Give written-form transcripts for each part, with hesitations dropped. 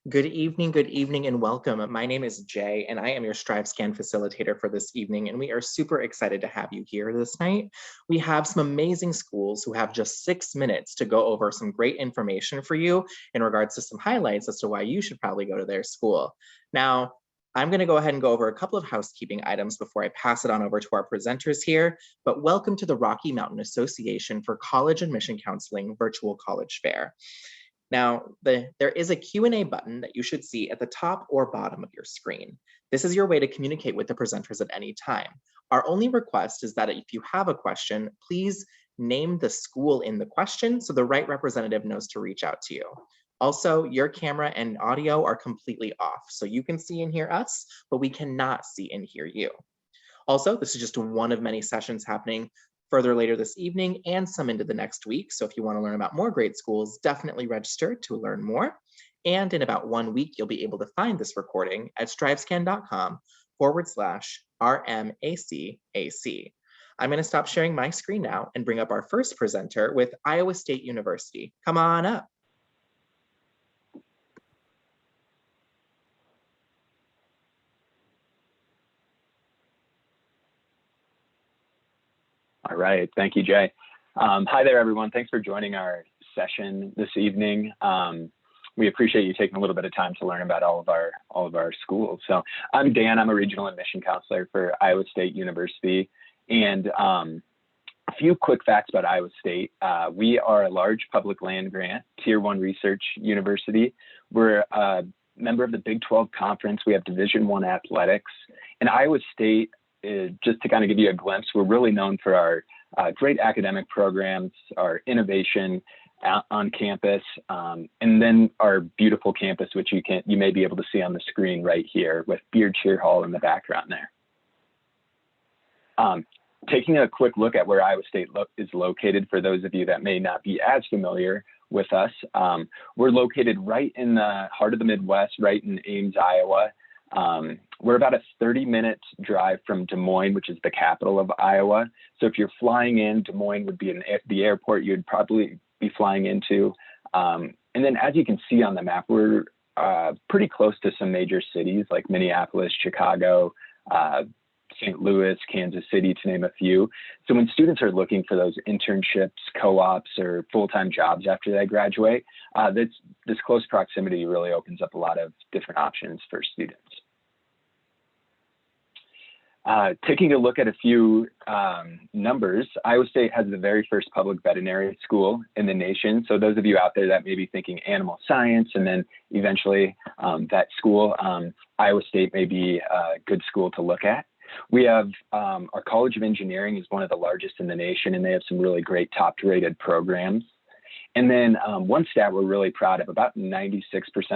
Good evening, and welcome. My name is Jay, and I am your StriveScan facilitator for this evening, and we are super excited to have you here this night. We have some amazing schools who have just 6 minutes to go over some great information for you in regards to some highlights as to why you should probably go to their school. Now, I'm going to go ahead and go over a couple of housekeeping items before I pass it on over to our presenters here, but welcome to the Rocky Mountain Association for College Admission Counseling Virtual College Fair. Now, there is a Q&A button that you should see at the top or bottom of your screen. This is your way to communicate with the presenters at any time. Our only request is that if you have a question, please name the school in the question so the right representative knows to reach out to you. Also, your camera and audio are completely off, so you can see and hear us, but we cannot see and hear you. Also, this is just one of many sessions happening further later this evening and some into the next week. So if you want to learn about more great schools, definitely register to learn more. And in about 1 week, you'll be able to find this recording at strivescan.com/RMACAC. I'm going to stop sharing my screen now and bring up our first presenter with Iowa State University. Come on up. All right, thank you, Jay. Hi there, everyone. Thanks for joining our session this evening. We appreciate you taking a little bit of time to learn about all of our schools. So I'm Dan. I'm a regional admission counselor for Iowa State University. And a few quick facts about Iowa State. We are a large public land grant, Tier 1 research university. We're a member of the Big 12 Conference. We have Division I athletics. And Iowa State, just to kind of give you a glimpse, we're really known for our great academic programs, our innovation on campus, and then our beautiful campus, which you may be able to see on the screen right here with Beard Cheer Hall in the background there. Taking a quick look at where Iowa State is located, for those of you that may not be as familiar with us, we're located right in the heart of the Midwest, right in Ames, Iowa. We're about a 30-minute drive from Des Moines, which is the capital of Iowa. So if you're flying in, Des Moines would be the airport you'd probably be flying into. And then as you can see on the map, we're pretty close to some major cities like Minneapolis, Chicago, St. Louis, Kansas City, to name a few. So when students are looking for those internships, co-ops, or full-time jobs after they graduate, this close proximity really opens up a lot of different options for students. Taking a look at a few numbers, Iowa State has the very first public veterinary school in the nation. So those of you out there that may be thinking animal science and then eventually vet school, Iowa State may be a good school to look at. We have our College of Engineering is one of the largest in the nation, and they have some really great top-rated programs. And then one stat we're really proud of, about 96%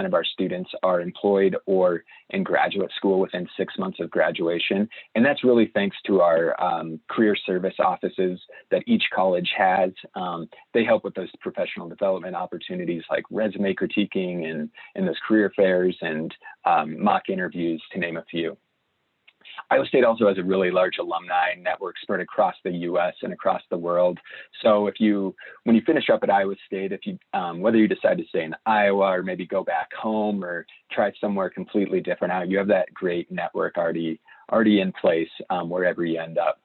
of our students are employed or in graduate school within 6 months of graduation. And that's really thanks to our career service offices that each college has. They help with those professional development opportunities like resume critiquing and those career fairs and mock interviews, to name a few. Iowa State also has a really large alumni network spread across the U.S. and across the world. So when you finish up at Iowa State, whether you decide to stay in Iowa or maybe go back home or try somewhere completely different out, you have that great network already in place wherever you end up.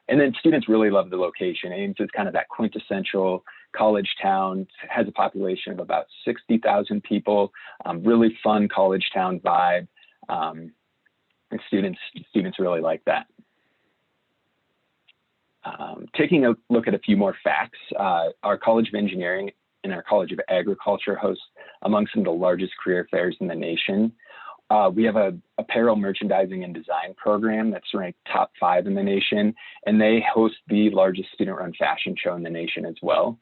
And then students really love the location. Ames is kind of that quintessential college town, has a population of about 60,000 people, really fun college town vibe. And students really like that. Taking a look at a few more facts, our College of Engineering and our College of Agriculture host among some of the largest career fairs in the nation. We have a apparel merchandising and design program that's ranked top 5 in the nation, and they host the largest student-run fashion show in the nation as well.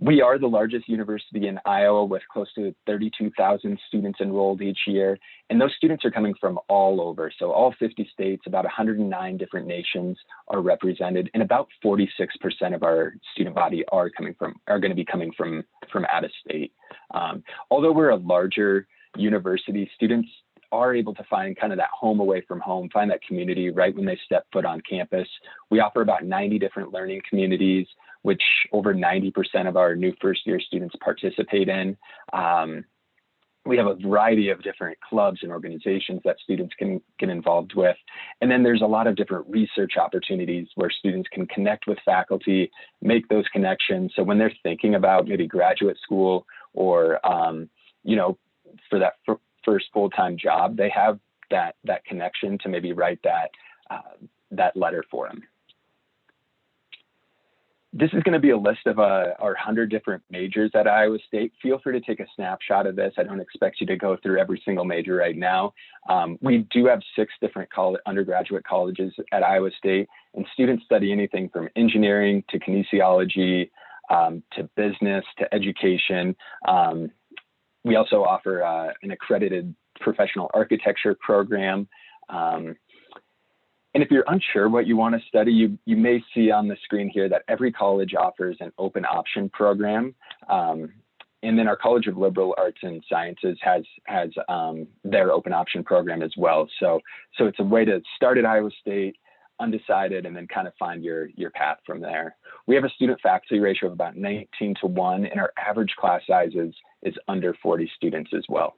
We are the largest university in Iowa with close to 32,000 students enrolled each year. And those students are coming from all over. So all 50 states, about 109 different nations are represented, and about 46% of our student body are going to be coming from out of state. Although we're a larger university, students are able to find kind of that home away from home, find that community right when they step foot on campus. We offer about 90 different learning communities, which over 90% of our new first-year students participate in. We have a variety of different clubs and organizations that students can get involved with. And then there's a lot of different research opportunities where students can connect with faculty, make those connections. So when they're thinking about maybe graduate school or, for that first full-time job, they have that connection to maybe write that letter for them. This is going to be a list of our 100 different majors at Iowa State. Feel free to take a snapshot of this. I don't expect you to go through every single major right now. We do have 6 different undergraduate colleges at Iowa State, and students study anything from engineering to kinesiology to business to education. We also offer an accredited professional architecture program. And if you're unsure what you want to study, you may see on the screen here that every college offers an open option program. And then our College of Liberal Arts and Sciences has their open option program as well. So it's a way to start at Iowa State, undecided, and then kind of find your path from there. We have a student faculty ratio of about 19-1, and our average class size is under 40 students as well.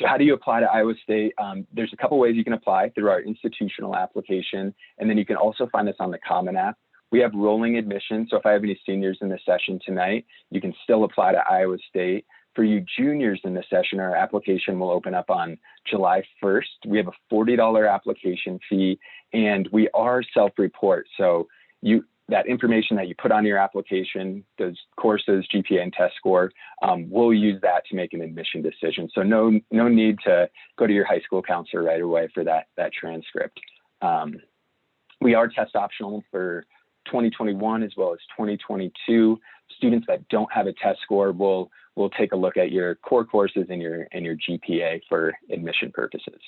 So how do you apply to Iowa State? There's a couple ways you can apply through our institutional application, and then you can also find us on the Common App. We have rolling admission, so if I have any seniors in this session tonight, you can still apply to Iowa State. For you juniors in this session, our application will open up on July 1st. We have a $40 application fee, and we are self-report. So that information that you put on your application, those courses, GPA and test score, we'll use that to make an admission decision. So no need to go to your high school counselor right away for that transcript. We are test optional for 2021 as well as 2022. Students that don't have a test score will take a look at your core courses and your GPA for admission purposes.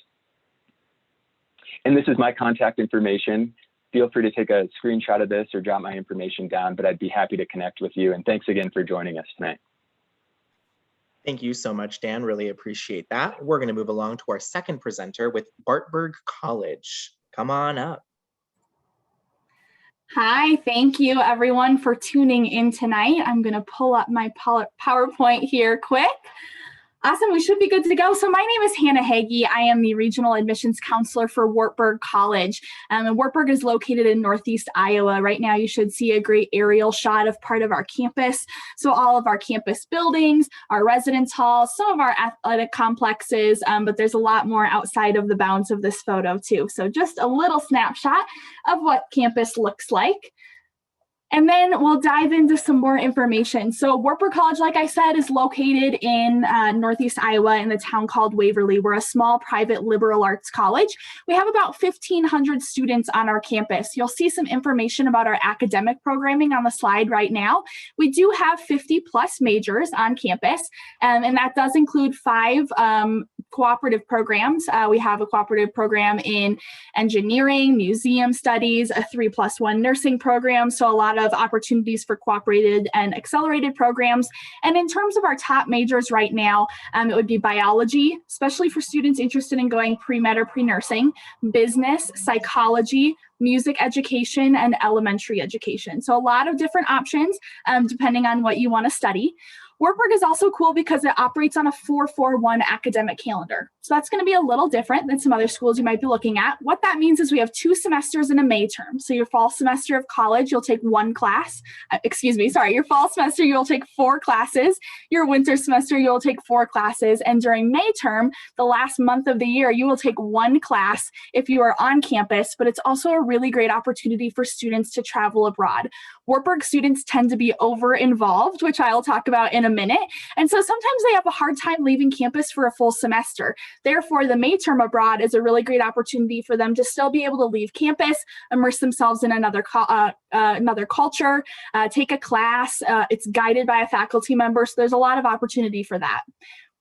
And this is my contact information. Feel free to take a screenshot of this or jot my information down, but I'd be happy to connect with you. And thanks again for joining us tonight. Thank you so much, Dan. Really appreciate that. We're going to move along to our second presenter with Wartburg College. Come on up. Hi, thank you everyone for tuning in tonight. I'm going to pull up my PowerPoint here quick. Awesome, we should be good to go. So my name is Hannah Hagee. I am the Regional Admissions Counselor for Wartburg College. And Wartburg is located in Northeast Iowa. Right now you should see a great aerial shot of part of our campus. So all of our campus buildings, our residence halls, some of our athletic complexes, but there's a lot more outside of the bounds of this photo too. So just a little snapshot of what campus looks like. And then we'll dive into some more information. So Wartburg College, like I said, is located in Northeast Iowa in the town called Waverly. We're a small private liberal arts college. We have about 1,500 students on our campus. You'll see some information about our academic programming on the slide right now. We do have 50 plus majors on campus, and that does include 5 cooperative programs. We have a cooperative program in engineering, museum studies, a 3+1 nursing program. So a lot of opportunities for cooperated and accelerated programs. And in terms of our top majors right now, it would be biology, especially for students interested in going pre-med or pre-nursing, business, psychology, music education, and elementary education. So a lot of different options depending on what you want to study. Wartburg is also cool because it operates on a 4-4-1 academic calendar. So that's going to be a little different than some other schools you might be looking at. What that means is we have 2 semesters in a May term. So your fall semester of college, you'll take 1 class. Your fall semester, you'll take 4 classes. Your winter semester, you'll take 4 classes. And during May term, the last month of the year, you will take 1 class if you are on campus, but it's also a really great opportunity for students to travel abroad. Wartburg students tend to be over-involved, which I'll talk about in a minute. And so sometimes they have a hard time leaving campus for a full semester. Therefore, the May term abroad is a really great opportunity for them to still be able to leave campus, immerse themselves in another culture, take a class. It's guided by a faculty member, so there's a lot of opportunity for that.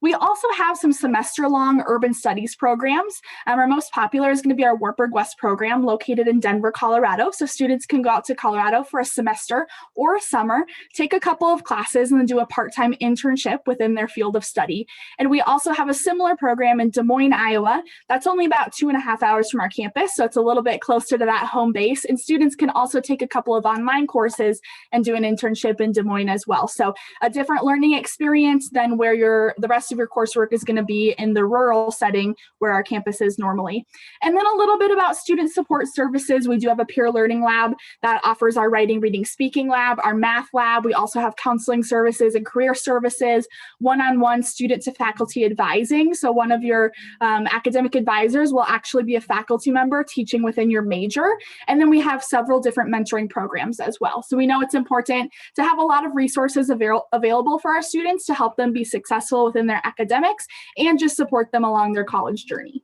We also have some semester-long urban studies programs. Our most popular is going to be our Wartburg West program located in Denver, Colorado. So students can go out to Colorado for a semester or a summer, take a couple of classes, and then do a part-time internship within their field of study. And we also have a similar program in Des Moines, Iowa. That's only about 2.5 hours from our campus, so it's a little bit closer to that home base. And students can also take a couple of online courses and do an internship in Des Moines as well. So a different learning experience than where the rest of your coursework is going to be in the rural setting where our campus is normally. And then a little bit about student support services. We do have a peer learning lab that offers our writing, reading, speaking lab, our math lab. We also have counseling services and career services, one-on-one student to faculty advising. So one of your academic advisors will actually be a faculty member teaching within your major. And then we have several different mentoring programs as well. So we know it's important to have a lot of resources available for our students to help them be successful within their academics and just support them along their college journey.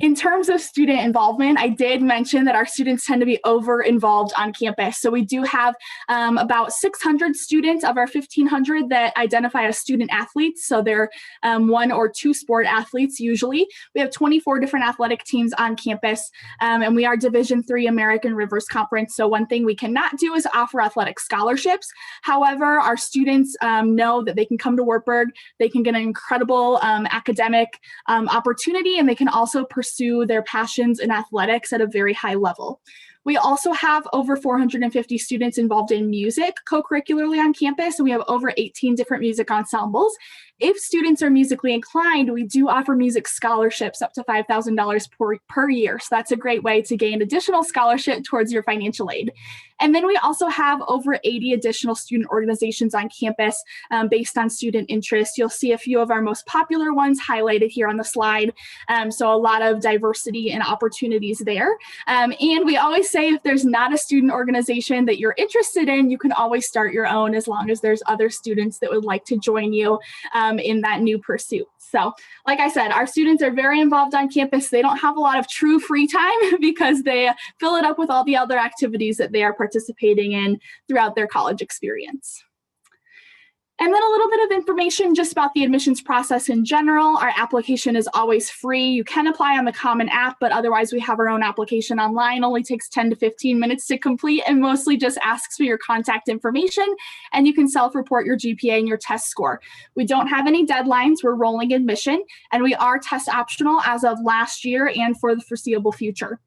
In terms of student involvement, I did mention that our students tend to be over-involved on campus. So we do have about 600 students of our 1,500 that identify as student athletes. So they're 1 or 2 sport athletes usually. We have 24 different athletic teams on campus, and we are Division III American Rivers Conference. So one thing we cannot do is offer athletic scholarships. However, our students know that they can come to Wartburg, they can get an incredible academic opportunity, and they can also pursue their passions in athletics at a very high level. We also have over 450 students involved in music co-curricularly on campus, and we have over 18 different music ensembles. If students are musically inclined, we do offer music scholarships up to $5,000 per year. So that's a great way to gain additional scholarship towards your financial aid. And then we also have over 80 additional student organizations on campus based on student interest. You'll see a few of our most popular ones highlighted here on the slide. So a lot of diversity and opportunities there. And we always say if there's not a student organization that you're interested in, you can always start your own as long as there's other students that would like to join you in that new pursuit. So like I said, our students are very involved on campus. They don't have a lot of true free time because they fill it up with all the other activities that they are participating in throughout their college experience. And then a little bit of information just about the admissions process in general. Our application is always free. You can apply on the Common App, but otherwise we have our own application online. Only takes 10 to 15 minutes to complete and mostly just asks for your contact information, and you can self-report your GPA and your test score. We don't have any deadlines. We're rolling admission, and we are test optional as of last year and for the foreseeable future.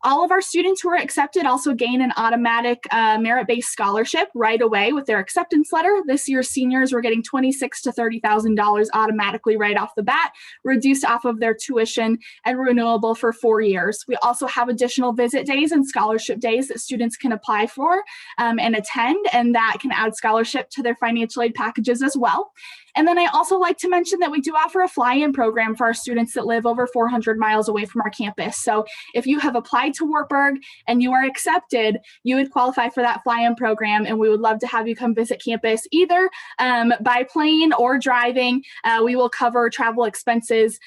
All of our students who are accepted also gain an automatic merit-based scholarship right away with their acceptance letter. This year's seniors were getting $26,000 to $30,000 automatically right off the bat, reduced off of their tuition and renewable for 4 years. We also have additional visit days and scholarship days that students can apply for and attend, and that can add scholarship to their financial aid packages as well. And then I also like to mention that we do offer a fly-in program for our students that live over 400 miles away from our campus. So if you have applied to Wartburg and you are accepted, you would qualify for that fly-in program, and we would love to have you come visit campus either by plane or driving. We will cover travel expenses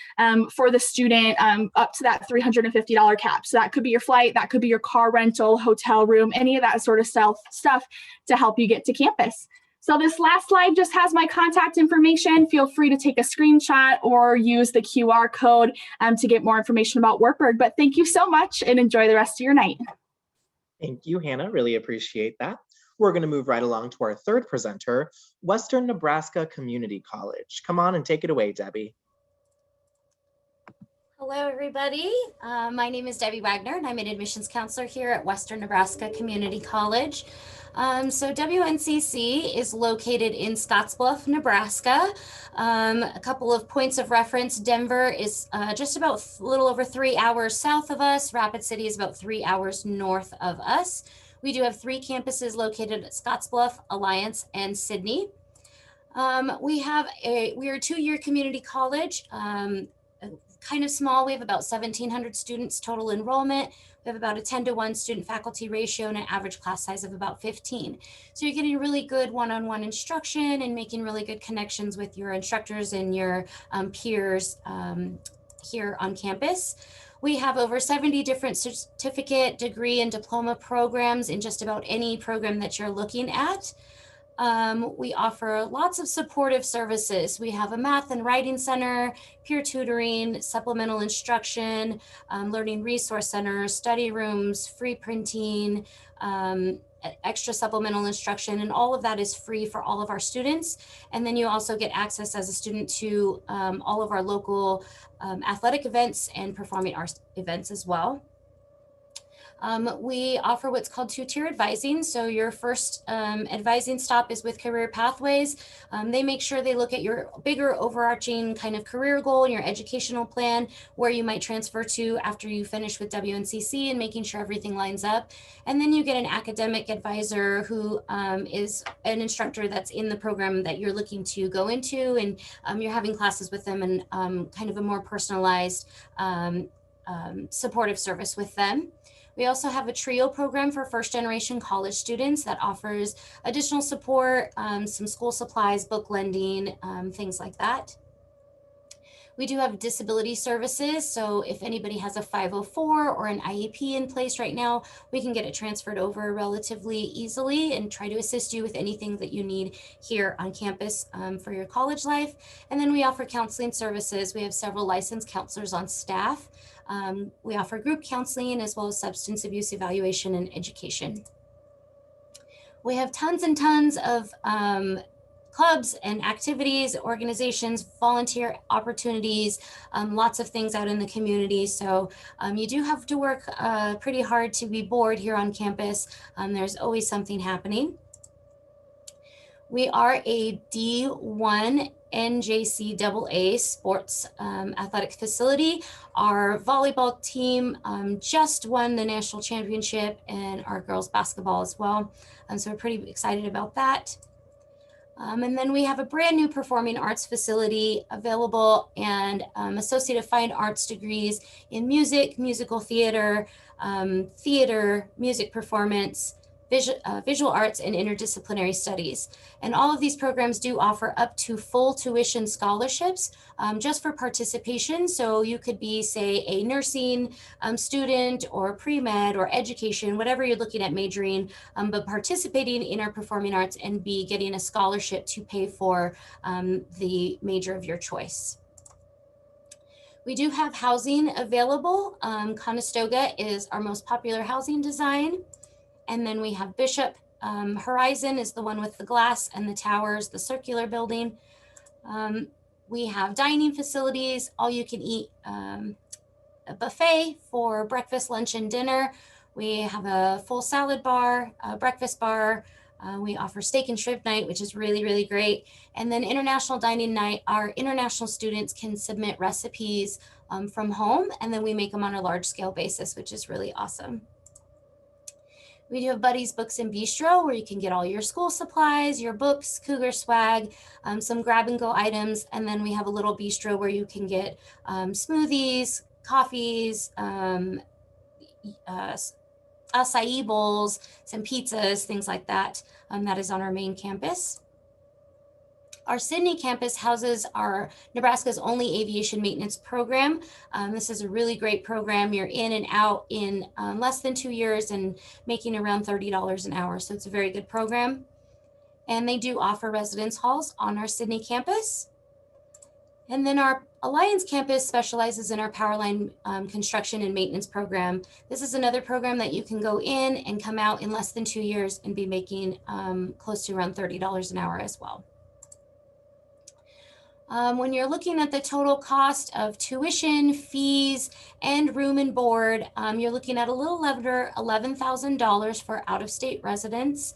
for the student up to that $350 cap. So that could be your flight, that could be your car rental, hotel room, any of that sort of stuff to help you get to campus. So this last slide just has my contact information. Feel free to take a screenshot or use the QR code to get more information about Wartburg. But thank you so much and enjoy the rest of your night. Thank you, Hannah. Really appreciate that. We're going to move right along to our third presenter, Western Nebraska Community College. Come on and take it away, Debbie. Hello, everybody. My name is Debbie Wagner, and I'm an admissions counselor here at Western Nebraska Community College. So WNCC is located in Scottsbluff, Nebraska. A couple of points of reference: Denver is just about a little over 3 hours south of us. Rapid City is about 3 hours north of us. We do have 3 campuses located at Scottsbluff, Alliance, and Sydney. We are a 2-year community college. Kind of small. We have about 1,700 students total enrollment. We have about a 10-to-1 student faculty ratio and an average class size of about 15. So you're getting really good one-on-one instruction and making really good connections with your instructors and your peers here on campus. We have over 70 different certificate, degree, and diploma programs in just about any program that you're looking at. We offer lots of supportive services. We have a math and writing center, peer tutoring, supplemental instruction, learning resource centers, study rooms, free printing, extra supplemental instruction, and all of that is free for all of our students. And then you also get access as a student to all of our local athletic events and performing arts events as well. We offer what's called two-tier advising. So your first advising stop is with Career Pathways. They make sure they look at your bigger overarching kind of career goal and your educational plan, where you might transfer to after you finish with WNCC, and making sure everything lines up. And then you get an academic advisor who is an instructor that's in the program that you're looking to go into, and you're having classes with them and kind of a more personalized supportive service with them. We also have a TRIO program for first generation college students that offers additional support, some school supplies, book lending, things like that. We do have disability services. So if anybody has a 504 or an IEP in place right now, we can get it transferred over relatively easily and try to assist you with anything that you need here on campus for your college life. And then we offer counseling services. We have several licensed counselors on staff. We offer group counseling as well as substance abuse evaluation and education. We have tons and tons of clubs and activities, organizations, volunteer opportunities, lots of things out in the community. So you do have to work pretty hard to be bored here on campus. There's always something happening. We are a D1 NJCAA sports athletic facility. Our volleyball team just won the national championship, and our girls basketball as well. So we're pretty excited about that. And then we have a brand new performing arts facility available, and Associate of Fine Arts degrees in music, musical theater, theater, music performance, visual arts, and interdisciplinary studies. And all of these programs do offer up to full tuition scholarships just for participation. So you could be, say, a nursing student or pre-med or education, whatever you're looking at majoring, but participating in our performing arts and be getting a scholarship to pay for the major of your choice. We do have housing available. Conestoga is our most popular housing design. And then we have Bishop. Horizon is the one with the glass and the towers, the circular building. We have dining facilities, all you can eat, a buffet for breakfast, lunch, and dinner. We have a full salad bar, a breakfast bar. We offer steak and shrimp night, which is really, really great. And then international dining night, our international students can submit recipes from home, and then we make them on a large scale basis, which is really awesome. We do have Buddy's Books and Bistro, where you can get all your school supplies, your books, Cougar swag, some grab and go items. And then we have a little bistro where you can get smoothies, coffees, acai bowls, some pizzas, things like that. That is on our main campus. Our Sydney campus houses our Nebraska's only aviation maintenance program. This is a really great program. You're in and out in less than 2 years and making around $30 an hour. So it's a very good program. And they do offer residence halls on our Sydney campus. And then our Alliance campus specializes in our power line construction and maintenance program. This is another program that you can go in and come out in less than 2 years and be making close to around $30 an hour as well. When you're looking at the total cost of tuition, fees, and room and board, you're looking at a little under $11,000 for out-of-state residents.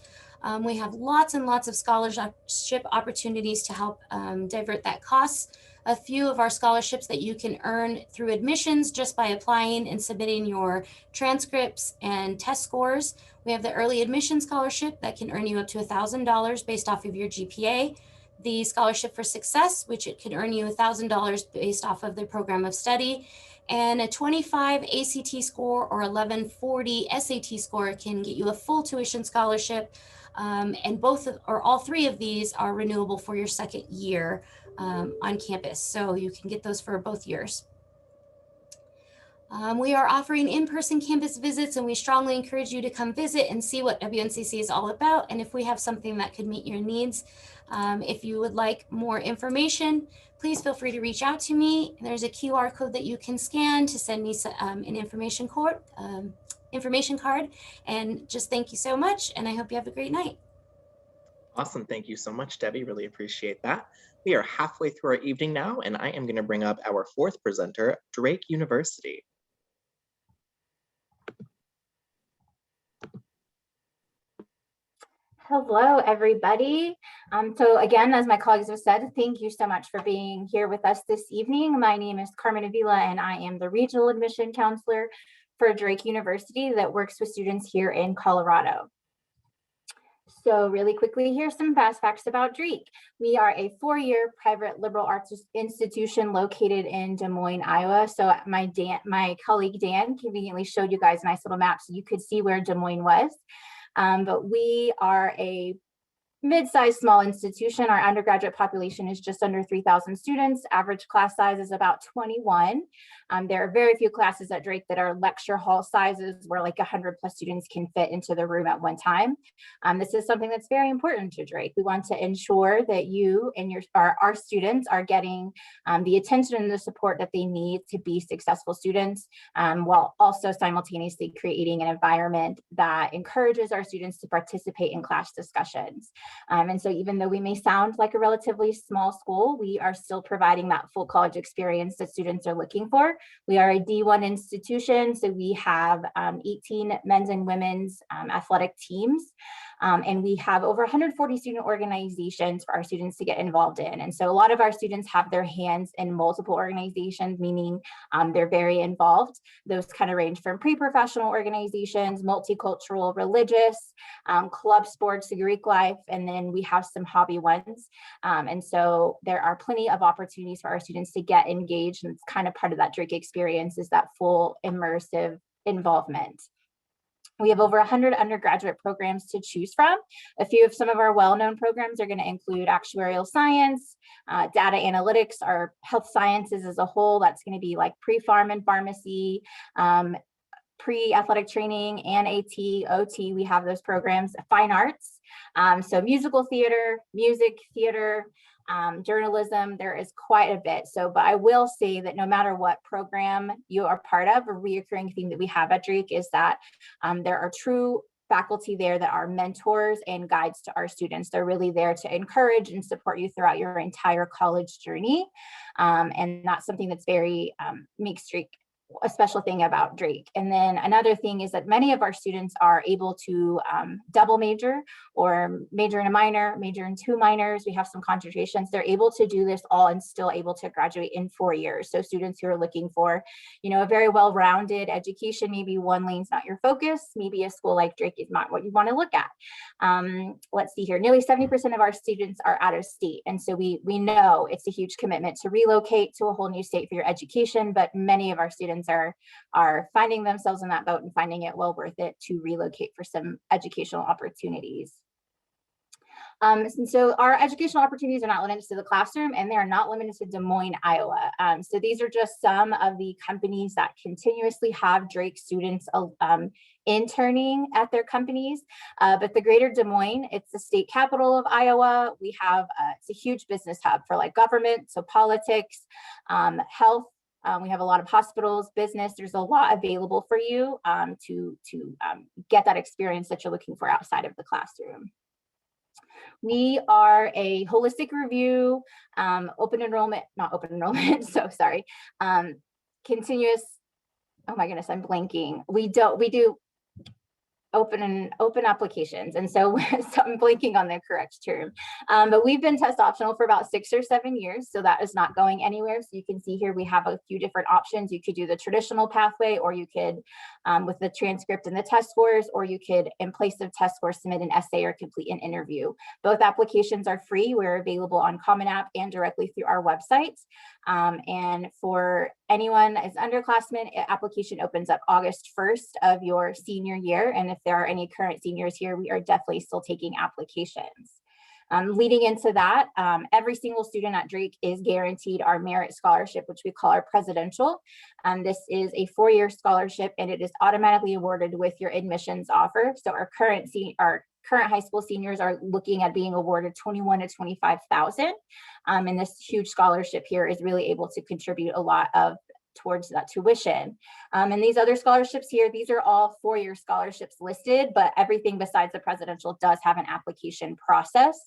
We have lots and lots of scholarship opportunities to help divert that cost. A few of our scholarships that you can earn through admissions just by applying and submitting your transcripts and test scores. We have the early admission scholarship that can earn you up to $1,000 based off of your GPA. The scholarship for success, which it can earn you $1,000 based off of the program of study, and a 25 ACT score or 1140 SAT score can get you a full tuition scholarship. And both or all three of these are renewable for your second year on campus. So you can get those for both years. We are offering in-person campus visits, and we strongly encourage you to come visit and see what WNCC is all about, and if we have something that could meet your needs. If you would like more information, please feel free to reach out to me. There's a QR code that you can scan to send me an information card. And just thank you so much, and I hope you have a great night. Awesome. Thank you so much, Debbie. Really appreciate that. We are halfway through our evening now, and I am going to bring up our fourth presenter, Drake University. Hello, everybody. So again, as my colleagues have said, thank you so much for being here with us this evening. My name is Carmen Avila, and I am the Regional Admission Counselor for Drake University that works with students here in Colorado. So really quickly, here's some fast facts about Drake. We are a 4-year private liberal arts institution located in Des Moines, Iowa. So my colleague Dan conveniently showed you guys a nice little map so you could see where Des Moines was. But we are a mid-sized small institution. Our undergraduate population is just under 3,000 students. Average class size is about 21. There are very few classes at Drake that are lecture hall sizes where like 100+ students can fit into the room at one time. This is something that's very important to Drake. We want to ensure that you and our students are getting the attention and the support that they need to be successful students, while also simultaneously creating an environment that encourages our students to participate in class discussions. And so even though we may sound like a relatively small school, we are still providing that full college experience that students are looking for. We are a D1 institution, so we have 18 men's and women's athletic teams. And we have over 140 student organizations for our students to get involved in. And so a lot of our students have their hands in multiple organizations, meaning they're very involved. Those kind of range from pre-professional organizations, multicultural, religious, club sports, Greek life, and then we have some hobby ones. And so there are plenty of opportunities for our students to get engaged. And it's kind of part of that Drake experience is that full immersive involvement. We have over 100 undergraduate programs to choose from. A few of some of our well-known programs are going to include actuarial science, data analytics, our health sciences as a whole. That's going to be like pre-pharm and pharmacy, pre-athletic training, and AT, OT. We have those programs. Fine arts, so musical theater, music theater, journalism, there is quite a bit. But I will say that no matter what program you are part of, a reoccurring theme that we have at Drake is that there are true faculty there that are mentors and guides to our students. They're really there to encourage and support you throughout your entire college journey. And that's something that's very makes Drake a special thing about Drake. And then another thing is that many of our students are able to double major or major in a minor, major in 2 minors. We have some concentrations. They're able to do this all and still able to graduate in 4 years. So students who are looking for, a very well-rounded education, maybe one lane's not your focus, maybe a school like Drake is not what you want to look at. Let's see here, nearly 70% of our students are out of state. And so we know it's a huge commitment to relocate to a whole new state for your education, but many of our students are finding themselves in that boat and finding it well worth it to relocate for some educational opportunities. And so our educational opportunities are not limited to the classroom, and they are not limited to Des Moines, Iowa. So these are just some of the companies that continuously have Drake students interning at their companies. But the greater Des Moines, it's the state capital of Iowa. We have, it's a huge business hub for like government, so politics, health. We have a lot of hospitals, business. There's a lot available for you to get that experience that you're looking for outside of the classroom. We are a holistic review, open enrollment, so sorry, continuous, oh my goodness, I'm blanking. We do open applications. And so, I'm blanking on the correct term, but we've been test optional for about 6 or 7 years. So that is not going anywhere. So you can see here, we have a few different options. You could do the traditional pathway, or you could, with the transcript and the test scores, or you could, in place of test scores, submit an essay or complete an interview. Both applications are free. We're available on Common App and directly through our website. And for anyone as underclassmen, application opens up August 1st of your senior year. And if there are any current seniors here, we are definitely still taking applications. Leading into that, every single student at Drake is guaranteed our merit scholarship, which we call our presidential. This is a 4-year scholarship, and it is automatically awarded with your admissions offer. So our current high school seniors are looking at being awarded $21,000 to $25,000. And this huge scholarship here is really able to contribute a lot towards that tuition. And these other scholarships here, these are all 4-year scholarships listed, but everything besides the presidential does have an application process.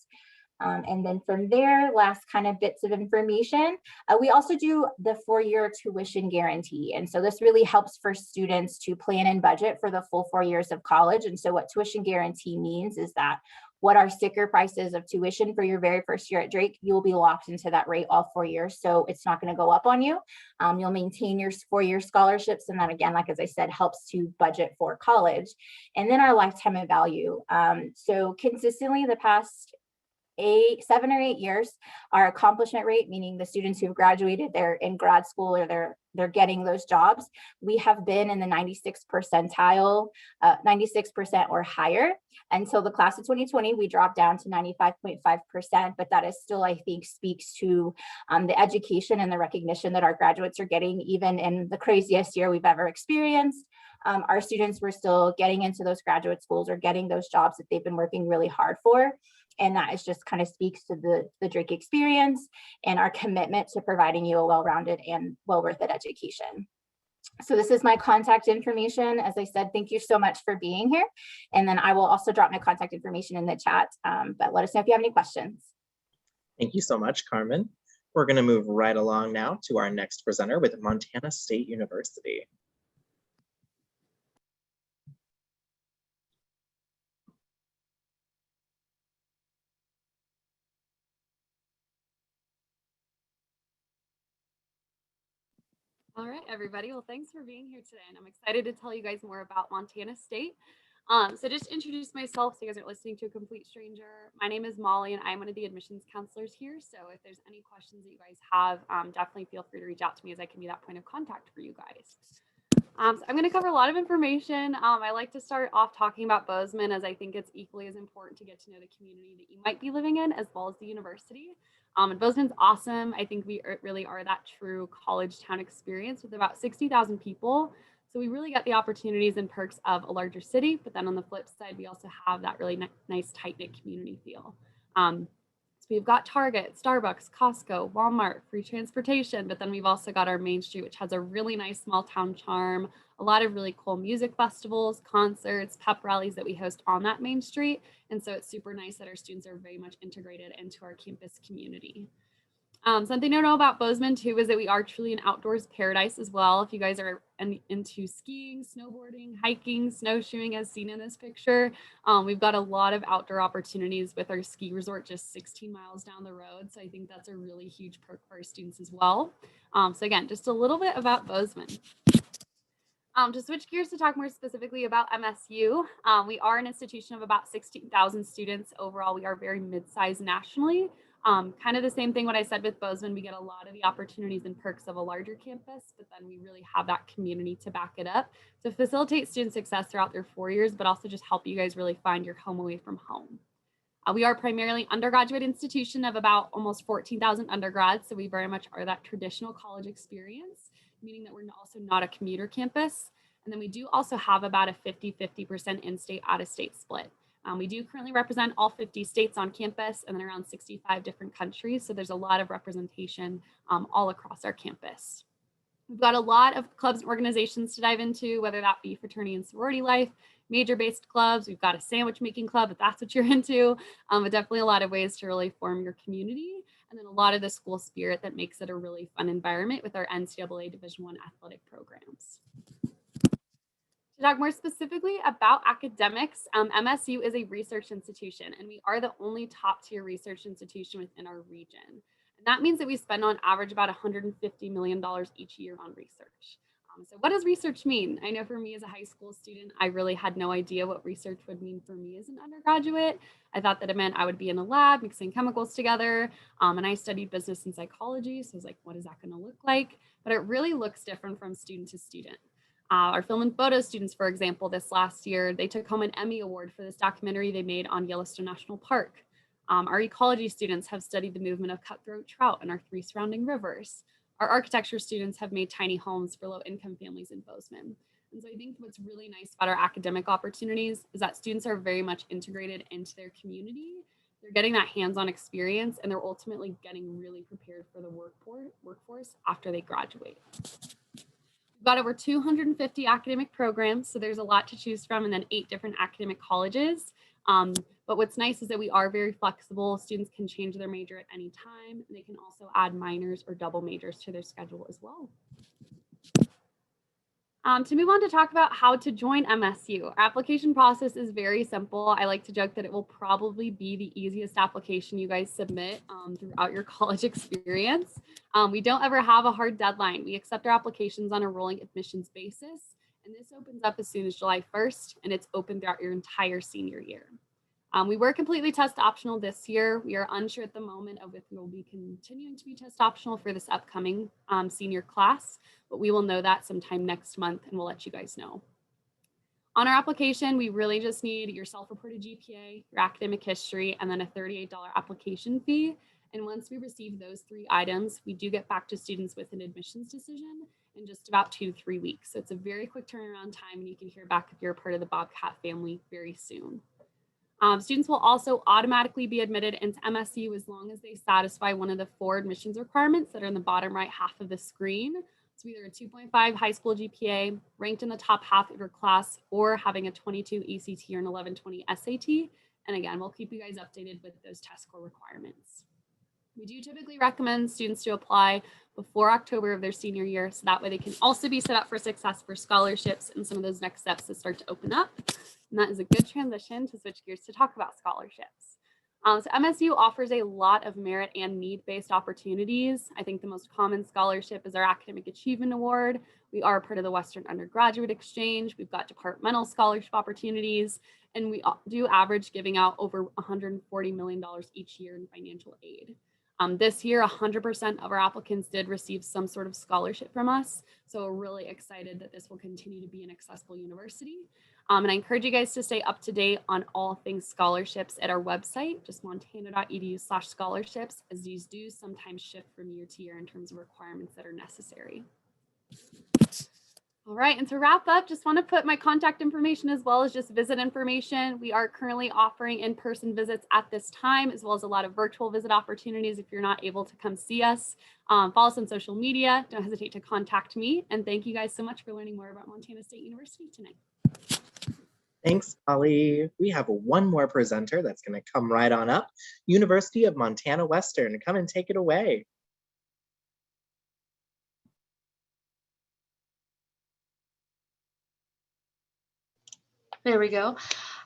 And then from there, last kind of bits of information, we also do the 4-year tuition guarantee. And so this really helps for students to plan and budget for the full 4 years of college. And so what tuition guarantee means is that what are sticker prices of tuition for your very first year at Drake, you will be locked into that rate all 4 years. So it's not going to go up on you. You'll maintain your 4-year scholarships. And then again, like as I said, helps to budget for college. And then our lifetime of value. So consistently the past 7 or 8 years, our accomplishment rate, meaning the students who've graduated, they're in grad school or they're getting those jobs, we have been in the 96th percentile, 96% or higher. Until the class of 2020, we dropped down to 95.5%, but that is still, I think, speaks to the education and the recognition that our graduates are getting, even in the craziest year we've ever experienced. Our students were still getting into those graduate schools or getting those jobs that they've been working really hard for. And that is just kind of speaks to the Drake experience and our commitment to providing you a well-rounded and well-worth-it education. So this is my contact information. As I said, thank you so much for being here. And then I will also drop my contact information in the chat, but let us know if you have any questions. Thank you so much, Carmen. We're going to move right along now to our next presenter with Montana State University. All right, everybody. Well, thanks for being here today. And I'm excited to tell you guys more about Montana State. So just to introduce myself, so you guys aren't listening to a complete stranger. My name is Molly, and I'm one of the admissions counselors here. So if there's any questions that you guys have, definitely feel free to reach out to me, as I can be that point of contact for you guys. So I'm going to cover a lot of information. I like to start off talking about Bozeman, as I think it's equally as important to get to know the community that you might be living in, as well as the university. And Bozeman's awesome. I think we really are that true college town experience with about 60,000 people. So we really get the opportunities and perks of a larger city, but then on the flip side, we also have that really nice tight-knit community feel. So we've got Target, Starbucks, Costco, Walmart, free transportation, but then we've also got our Main Street, which has a really nice small town charm, a lot of really cool music festivals, concerts, pep rallies that we host on that Main Street. And so it's super nice that our students are very much integrated into our campus community. Something to know about Bozeman too is that we are truly an outdoors paradise as well. If you guys are into skiing, snowboarding, hiking, snowshoeing, as seen in this picture, we've got a lot of outdoor opportunities with our ski resort just 16 miles down the road. So I think that's a really huge perk for our students as well. So again, just a little bit about Bozeman. To switch gears to talk more specifically about MSU, we are an institution of about 16,000 students overall. We are very mid-sized nationally. Kind of the same thing what I said with Bozeman, we get a lot of the opportunities and perks of a larger campus, but then we really have that community to back it up to facilitate student success throughout their 4 years, but also just help you guys really find your home away from home. We are primarily undergraduate institution of about almost 14,000 undergrads, so we very much are that traditional college experience, meaning that we're also not a commuter campus. And then we do also have about a 50-50% in-state, out-of-state split. We do currently represent all 50 states on campus and then around 65 different countries. So there's a lot of representation all across our campus. We've got a lot of clubs and organizations to dive into, whether that be fraternity and sorority life, major-based clubs. We've got a sandwich making club, if that's what you're into, but definitely a lot of ways to really form your community. And then a lot of the school spirit that makes it a really fun environment with our NCAA Division I athletic programs. To talk more specifically about academics, MSU is a research institution, and we are the only top-tier research institution within our region. And that means that we spend on average about $150 million each year on research. So what does research mean? I know for me as a high school student, I really had no idea what research would mean for me as an undergraduate. I thought that it meant I would be in a lab mixing chemicals together, and I studied business and psychology, so I was like, what is that going to look like? But it really looks different from student to student. Our film and photo students, for example, this last year, they took home an Emmy Award for this documentary they made on Yellowstone National Park. Our ecology students have studied the movement of cutthroat trout in our 3 surrounding rivers. Our architecture students have made tiny homes for low-income families in Bozeman. And so I think what's really nice about our academic opportunities is that students are very much integrated into their community. They're getting that hands-on experience, and they're ultimately getting really prepared for the workforce after they graduate. We've got over 250 academic programs, so there's a lot to choose from, and then 8 different academic colleges. But what's nice is that we are very flexible. Students can change their major at any time, and they can also add minors or double majors to their schedule as well. To move on to talk about how to join MSU, our application process is very simple. I like to joke that it will probably be the easiest application you guys submit throughout your college experience. We don't ever have a hard deadline. We accept our applications on a rolling admissions basis, and this opens up as soon as July 1st, and it's open throughout your entire senior year. We were completely test optional this year. We are unsure at the moment of if we will be continuing to be test optional for this upcoming senior class, but we will know that sometime next month, and we'll let you guys know. On our application, we really just need your self-reported GPA, your academic history, and then a $38 application fee. And once we receive those 3 items, we do get back to students with an admissions decision in just about 2 to 3 weeks. So it's a very quick turnaround time, and you can hear back if you're a part of the Bobcat family very soon. Students will also automatically be admitted into MSU as long as they satisfy one of the 4 admissions requirements that are in the bottom right half of the screen. So either a 2.5 high school GPA, ranked in the top half of your class, or having a 22 ECT or an 1120 SAT. And again, we'll keep you guys updated with those test score requirements. We do typically recommend students to apply before October of their senior year, so that way they can also be set up for success for scholarships and some of those next steps that start to open up. And that is a good transition to switch gears to talk about scholarships. So MSU offers a lot of merit and need-based opportunities. I think the most common scholarship is our Academic Achievement Award. We are part of the Western Undergraduate Exchange. We've got departmental scholarship opportunities, and we do average giving out over $140 million each year in financial aid. This year, 100% of our applicants did receive some sort of scholarship from us. So we're really excited that this will continue to be an accessible university. And I encourage you guys to stay up to date on all things scholarships at our website, just montana.edu/scholarships, as these do sometimes shift from year to year in terms of requirements that are necessary. All right, and to wrap up, just want to put my contact information as well as just visit information. We are currently offering in-person visits at this time, as well as a lot of virtual visit opportunities if you're not able to come see us. Follow us on social media. Don't hesitate to contact me. And thank you guys so much for learning more about Montana State University tonight. Thanks, Holly. We have one more presenter that's going to come right on up. University of Montana Western, come and take it away. There we go.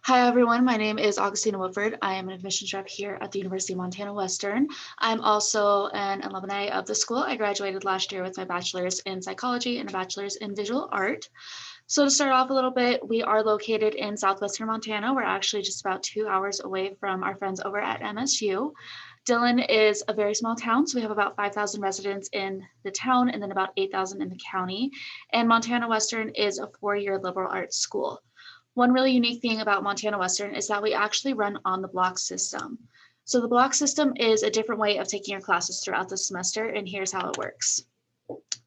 Hi, everyone. My name is Augustina Woodford. I am an admissions rep here at the University of Montana Western. I'm also an alumni of the school. I graduated last year with my bachelor's in psychology and a bachelor's in visual art. So to start off a little bit, we are located in southwestern Montana. We're actually just about 2 hours away from our friends over at MSU. Dillon is a very small town, so we have about 5,000 residents in the town and then about 8,000 in the county. And Montana Western is a 4-year liberal arts school. One really unique thing about Montana Western is that we actually run on the block system. So the block system is a different way of taking your classes throughout the semester, and here's how it works.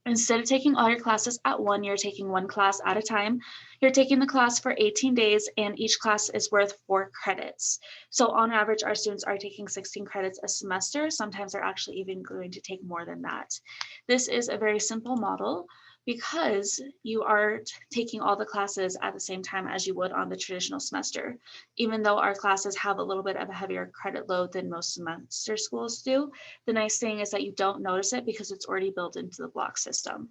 Instead of taking all your classes at one, you're taking one class at a time. You're taking the class for 18 days, and each class is worth 4 credits. So on average, our students are taking 16 credits a semester. Sometimes they're actually even going to take more than that. This is a very simple model, because you are taking all the classes at the same time as you would on the traditional semester. Even though our classes have a little bit of a heavier credit load than most semester schools do, the nice thing is that you don't notice it because it's already built into the block system.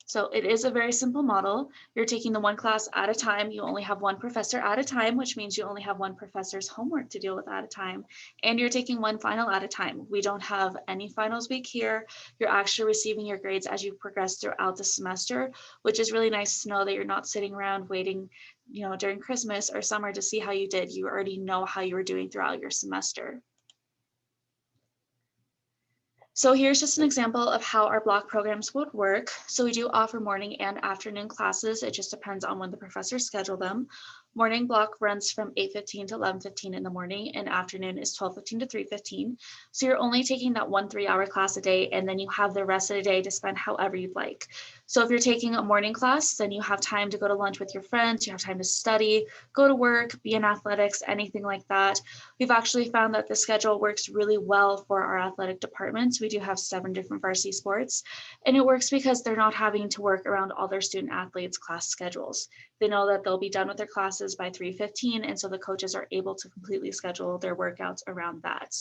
So it is a very simple model. You're taking the one class at a time. You only have one professor at a time, which means you only have one professor's homework to deal with at a time. And you're taking one final at a time. We don't have any finals week here. You're actually receiving your grades as you progress throughout the semester, which is really nice to know that you're not sitting around waiting, during Christmas or summer to see how you did. You already know how you were doing throughout your semester. So here's just an example of how our block programs would work. So we do offer morning and afternoon classes. It just depends on when the professors schedule them. Morning block runs from 8:15 to 11:15 in the morning, and afternoon is 12:15 to 3:15. So you're only taking that 1 3-hour class a day, and then you have the rest of the day to spend however you'd like. So if you're taking a morning class, then you have time to go to lunch with your friends, you have time to study, go to work, be in athletics, anything like that. We've actually found that the schedule works really well for our athletic departments. We do have 7 different varsity sports, and it works because they're not having to work around all their student athletes' class schedules. They know that they'll be done with their classes by 3:15, and so the coaches are able to completely schedule their workouts around that.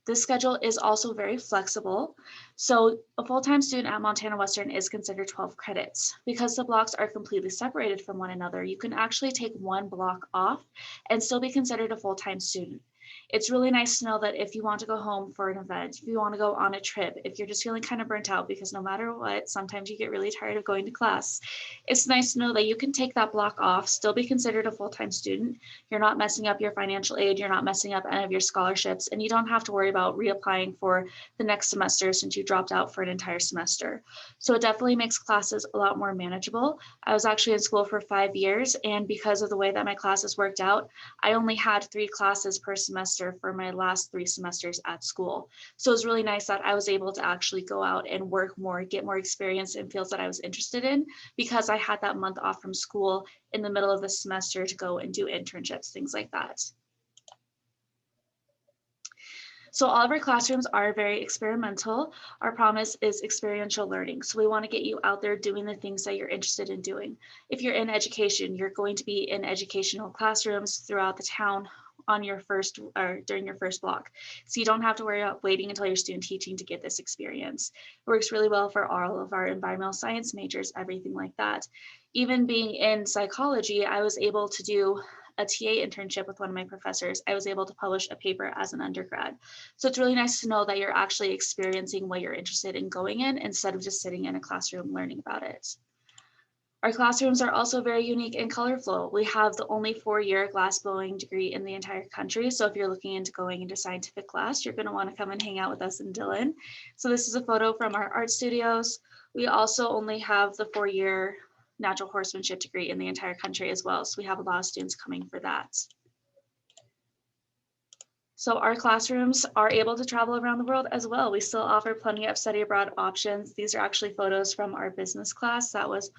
This schedule is also very flexible. So a full-time student at Montana Western is considered 12 credits. Because the blocks are completely separated from one another, you can actually take one block off and still be considered a full-time student. It's really nice to know that if you want to go home for an event, if you want to go on a trip, if you're just feeling kind of burnt out, because no matter what, sometimes you get really tired of going to class, it's nice to know that you can take that block off, still be considered a full-time student. You're not messing up your financial aid, you're not messing up any of your scholarships, and you don't have to worry about reapplying for the next semester since you dropped out for an entire semester. So it definitely makes classes a lot more manageable. I was actually in school for 5 years, and because of the way that my classes worked out, I only had 3 classes per semester for my last 3 semesters at school. So it was really nice that I was able to actually go out and work more, get more experience in fields that I was interested in, because I had that month off from school in the middle of the semester to go and do internships, things like that. So all of our classrooms are very experimental. Our promise is experiential learning. So we want to get you out there doing the things that you're interested in doing. If you're in education, you're going to be in educational classrooms throughout the town on your first or during your first block. So you don't have to worry about waiting until you're student teaching to get this experience. It works really well for all of our environmental science majors, everything like that. Even being in psychology, I was able to do a TA internship with one of my professors. I was able to publish a paper as an undergrad. So it's really nice to know that you're actually experiencing what you're interested in going in instead of just sitting in a classroom learning about it. Our classrooms are also very unique and colorful. We have the only 4-year glassblowing degree in the entire country. So if you're looking into going into scientific class, you're going to want to come and hang out with us in Dillon. So this is a photo from our art studios. We also only have the 4-year natural horsemanship degree in the entire country as well. So we have a lot of students coming for that. So our classrooms are able to travel around the world as well. We still offer plenty of study abroad options. These are actually photos from our business class that was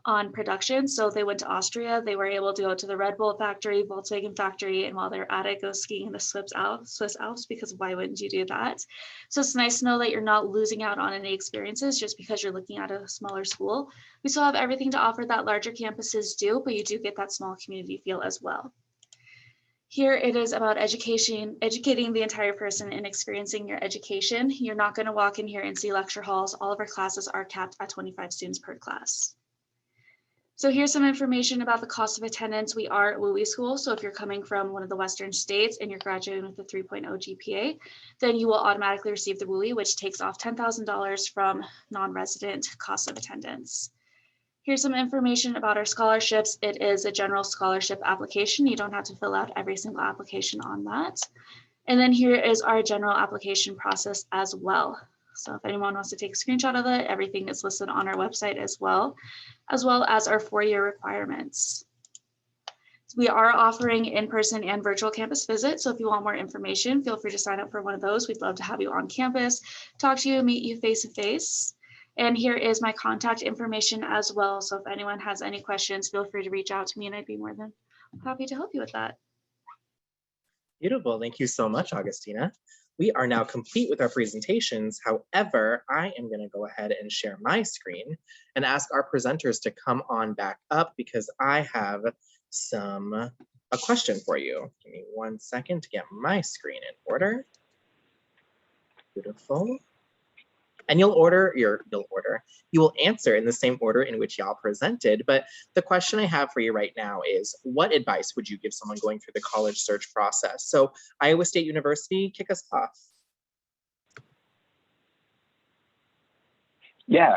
on production. So they went to Austria. They were able to go to the Red Bull factory, Volkswagen factory, and while they're at it, go skiing in the Swiss Alps, because why wouldn't you do that? So it's nice to know that you're not losing out on any experiences just because you're looking at a smaller school. We still have everything to offer that larger campuses do, but you do get that small community feel as well. Here it is about education, educating the entire person and experiencing your education. You're not going to walk in here and see lecture halls. All of our classes are capped at 25 students per class. So here's some information about the cost of attendance. We are a WUI school, so if you're coming from one of the Western states and you're graduating with a 3.0 GPA, then you will automatically receive the WUI, which takes off $10,000 from non-resident cost of attendance. Here's some information about our scholarships. It is a general scholarship application. You don't have to fill out every single application on that. And then here is our general application process as well. So if anyone wants to take a screenshot of it, everything is listed on our website as well as our 4-year requirements. So we are offering in-person and virtual campus visits. So if you want more information, feel free to sign up for one of those. We'd love to have you on campus, talk to you, meet you face-to-face. And here is my contact information as well. So if anyone has any questions, feel free to reach out to me and I'd be more than happy to help you with that. Beautiful. Thank you so much, Augustina. We are now complete with our presentations. However, I am going to go ahead and share my screen and ask our presenters to come on back up because I have a question for you. Give me 1 second to get my screen in order. Beautiful. And you will answer in the same order in which y'all presented. But the question I have for you right now is, what advice would you give someone going through the college search process? So Iowa State University, kick us off. Yeah,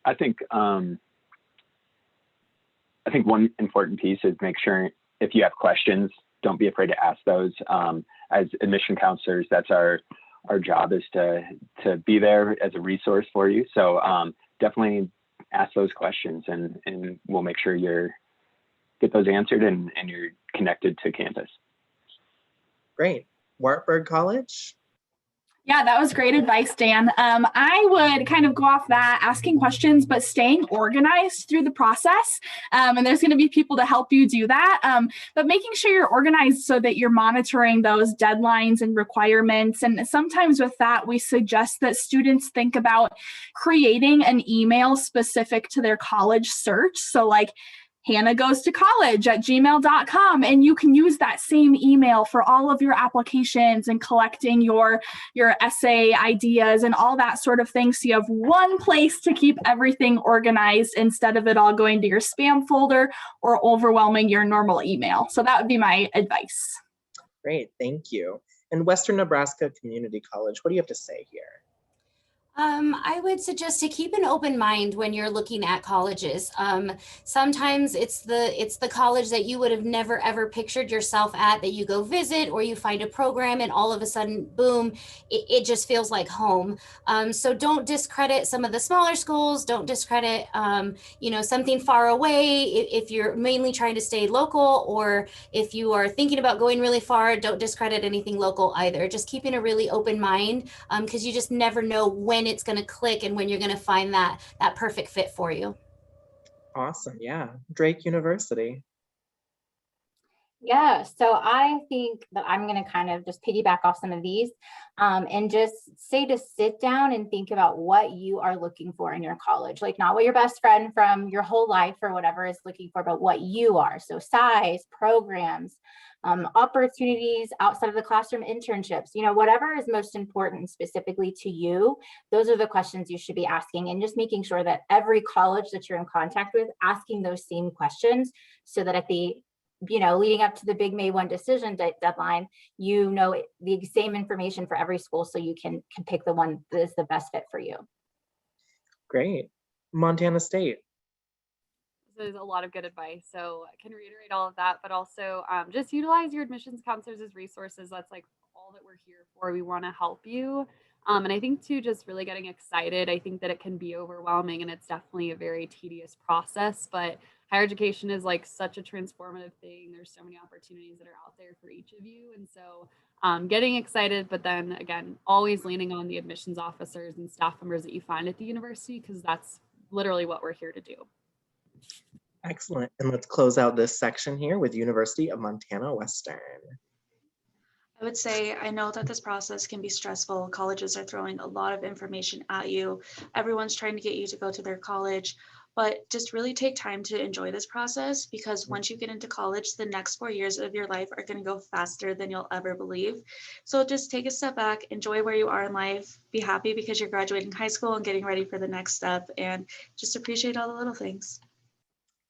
I think one important piece is make sure if you have questions, don't be afraid to ask those. As admission counselors, that's our job is to be there as a resource for you. So definitely ask those questions, and we'll make sure get those answered and you're connected to campus. Great. Wartburg College? Yeah, that was great advice, Dan. I would kind of go off that, asking questions, but staying organized through the process. And there's going to be people to help you do that. But making sure you're organized so that you're monitoring those deadlines and requirements. And sometimes with that, we suggest that students think about creating an email specific to their college search. So like, Hannah goes to college at gmail.com, and you can use that same email for all of your applications and collecting your essay ideas and all that sort of thing. So you have one place to keep everything organized instead of it all going to your spam folder or overwhelming your normal email. So that would be my advice. Great, thank you. And Western Nebraska Community College, what do you have to say here? I would suggest to keep an open mind when you're looking at colleges. Sometimes it's the college that you would have never ever pictured yourself at that you go visit, or you find a program and all of a sudden, boom, it just feels like home. So don't discredit some of the smaller schools. Don't discredit, something far away. If you're mainly trying to stay local, or if you are thinking about going really far, don't discredit anything local either. Just keeping a really open mind, because you just never know when it's going to click and when you're going to find that perfect fit for you. Awesome. Yeah. Drake University. Yeah, so I think that I'm going to kind of just piggyback off some of these and just say to sit down and think about what you are looking for in your college. Like, not what your best friend from your whole life or whatever is looking for, but what you are. So size, programs, opportunities outside of the classroom, internships, whatever is most important specifically to you. Those are the questions you should be asking, and just making sure that every college that you're in contact with, asking those same questions, so that at the leading up to the big May 1 decision deadline, the same information for every school, so you can pick the one that is the best fit for you. Great. Montana State. There's a lot of good advice, so I can reiterate all of that, but also just utilize your admissions counselors as resources. That's like all that we're here for. We want to help you. And I think too, just really getting excited, I think that it can be overwhelming, and it's definitely a very tedious process, but higher education is like such a transformative thing. There's so many opportunities that are out there for each of you. And so getting excited, but then again, always leaning on the admissions officers and staff members that you find at the university, because that's literally what we're here to do. Excellent. And let's close out this section here with University of Montana Western. I would say, I know that this process can be stressful. Colleges are throwing a lot of information at you. Everyone's trying to get you to go to their college, but just really take time to enjoy this process, because once you get into college, the next 4 years of your life are going to go faster than you'll ever believe. So just take a step back, enjoy where you are in life, be happy because you're graduating high school and getting ready for the next step, and just appreciate all the little things.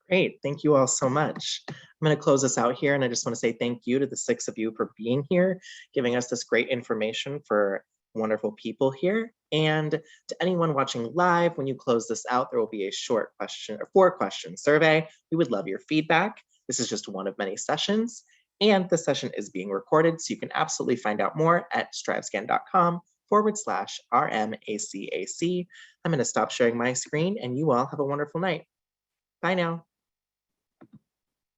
Great. Thank you all so much. I'm going to close this out here, and I just want to say thank you to the 6 of you for being here, giving us this great information for wonderful people here. And to anyone watching live, when you close this out, there will be a short question or 4-question survey. We would love your feedback. This is just one of many sessions, and the session is being recorded, so you can absolutely find out more at strivescan.com/RMACAC. I'm going to stop sharing my screen, and you all have a wonderful night. Bye now.